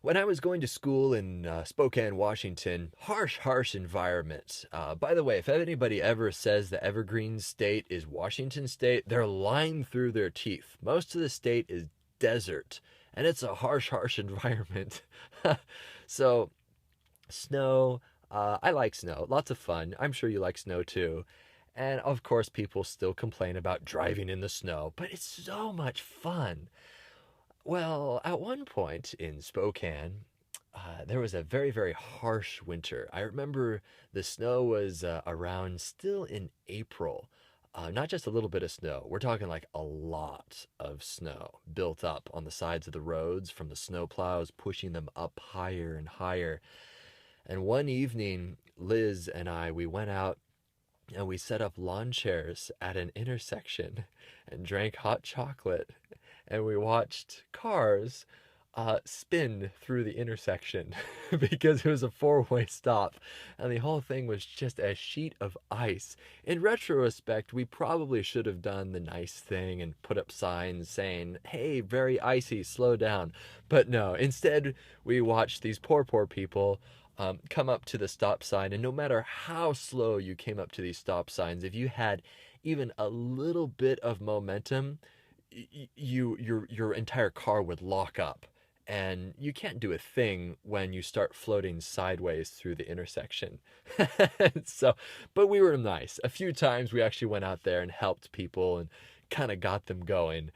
When I was going to school in Spokane, Washington, harsh environment. By the way, if anybody ever says the Evergreen State is Washington State, they're lying through their teeth. Most of the state is desert, and it's a harsh environment. So, snow, I like snow. Lots of fun. I'm sure you like snow too. And of course, people still complain about driving in the snow, but it's so much fun. Well, at one point in Spokane, there was a very harsh winter. I remember the snow was around still in April. Not just a little bit of snow. We're talking like a lot of snow built up on the sides of the roads from the snow plows pushing them up higher and higher. And one evening, Liz and I, we went out and we set up lawn chairs at an intersection and drank hot chocolate. And we watched cars spin through the intersection because it was a four-way stop. And the whole thing was just a sheet of ice. In retrospect, we probably should have done the nice thing and put up signs saying, hey, very icy, slow down. But no, instead, we watched these poor people come up to the stop sign, and no matter how slow you came up to these stop signs, if you had even a little bit of momentum, your entire car would lock up, and you can't do a thing when you start floating sideways through the intersection. So, but we were nice. A few times we actually went out there and helped people and kind of got them going.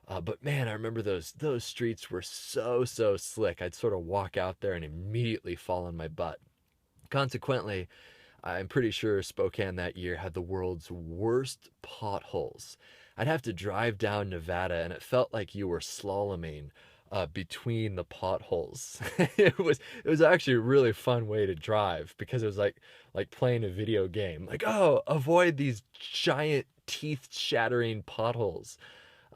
But man, I remember those streets were so slick. I'd sort of walk out there and immediately fall on my butt. Consequently, I'm pretty sure Spokane that year had the world's worst potholes. I'd have to drive down Nevada, and it felt like you were slaloming between the potholes. It was actually a really fun way to drive because it was like playing a video game. Like, oh, avoid these giant teeth shattering potholes.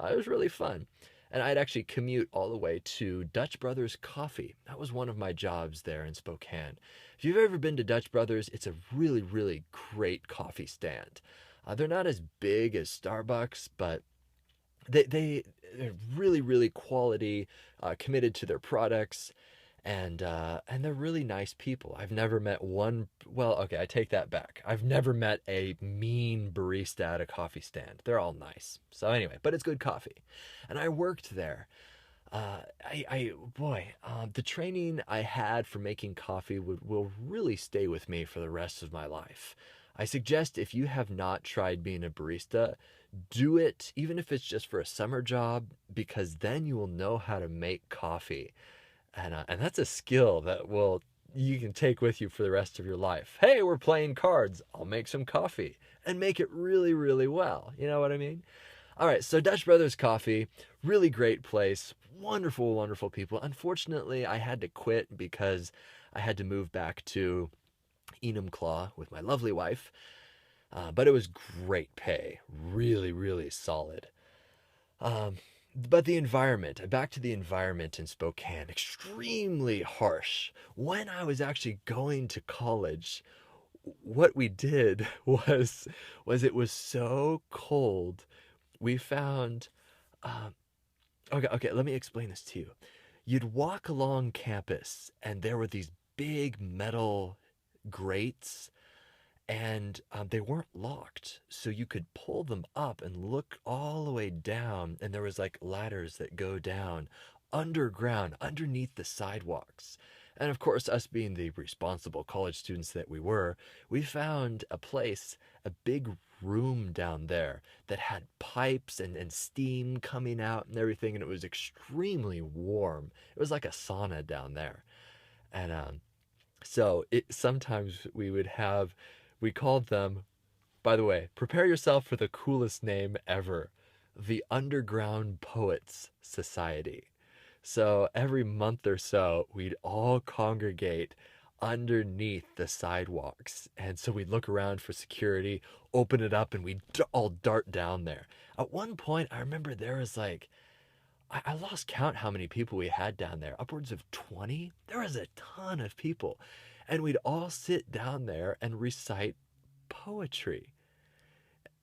It was really fun. And I'd actually commute all the way to Dutch Brothers Coffee. That was one of my jobs there in Spokane. If you've ever been to Dutch Brothers, it's a really great coffee stand. They're not as big as Starbucks, but they're really quality, committed to their products, and they're really nice people. I've never met one. Well, okay, I take that back. I've never met a mean barista at a coffee stand. They're all nice. So anyway, but it's good coffee, and I worked there. Boy, the training I had for making coffee will really stay with me for the rest of my life. I suggest if you have not tried being a barista, do it, even if it's just for a summer job, because then you will know how to make coffee. And that's a skill that will you can take with you for the rest of your life. Hey, we're playing cards. I'll make some coffee and make it really well. You know what I mean? All right, so Dutch Brothers Coffee, really great place, wonderful people. Unfortunately, I had to quit because I had to move back to Enumclaw with my lovely wife. But it was great pay, really solid. Um, but the environment, back to the environment in Spokane, extremely harsh. When I was actually going to college, what we did was it was so cold. We found, uh, okay, let me explain this to you. You'd walk along campus, and there were these big metal grates, and they weren't locked, so you could pull them up and look all the way down, and there was like ladders that go down underground underneath the sidewalks. And of course, us being the responsible college students that we were, we found a place, a big room down there that had pipes and steam coming out and everything, and it was extremely warm. It was like a sauna down there. And so it sometimes we called them, by the way, prepare yourself for the coolest name ever, the Underground Poets Society. So every month or so, we'd all congregate underneath the sidewalks. And so we'd look around for security, open it up, and we'd all dart down there. At one point, I remember there was like, I lost count how many people we had down there, upwards of 20. There was a ton of people. And we'd all sit down there and recite poetry.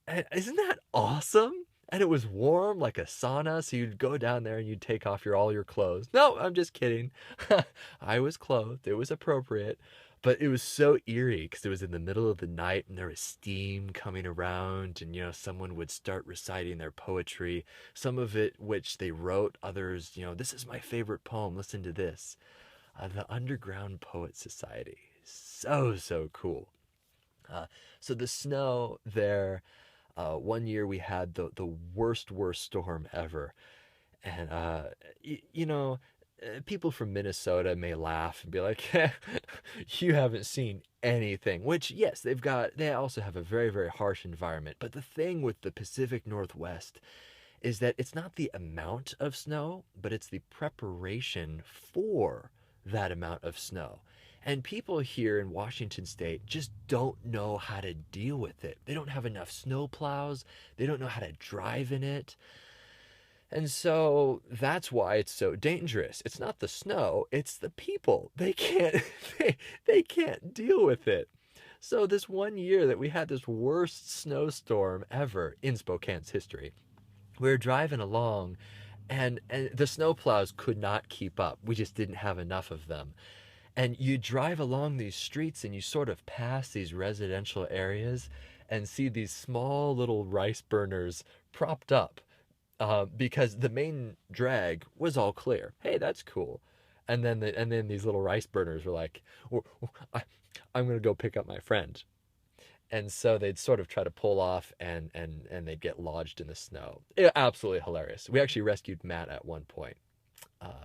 And isn't that awesome? And it was warm like a sauna, so you'd go down there and you'd take off all your clothes. No, I'm just kidding. I was clothed. It was appropriate. But it was so eerie because it was in the middle of the night and there was steam coming around, and someone would start reciting their poetry, some of it which they wrote, others, this is my favorite poem, listen to this. The Underground Poet Society. So cool. Uh, so the snow there, one year we had the worst storm ever. And, y- you know, people from Minnesota may laugh and be like, you haven't seen anything. Which, yes, they also have a very, very harsh environment. But the thing with the Pacific Northwest is that it's not the amount of snow, but it's the preparation for that amount of snow. And people here in Washington state just don't know how to deal with it. They don't have enough snow plows, they don't know how to drive in it. And so that's why it's so dangerous. It's not the snow, it's the people. They can't they can't deal with it. So this one year that we had this worst snowstorm ever in Spokane's history, we were driving along and the snowplows could not keep up. We just didn't have enough of them. And you drive along these streets and you sort of pass these residential areas and see these small little rice burners propped up, because the main drag was all clear. Hey, that's cool. And then these little rice burners were like, I, I'm gonna go pick up my friend. And so they'd sort of try to pull off, and they'd get lodged in the snow. Absolutely hilarious. We actually rescued Matt at one point,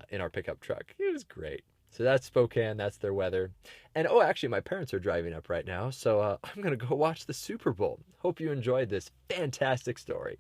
in our pickup truck. It was great. So that's Spokane. That's their weather. And oh, actually, my parents are driving up right now, so I'm gonna go watch the Super Bowl. Hope you enjoyed this fantastic story.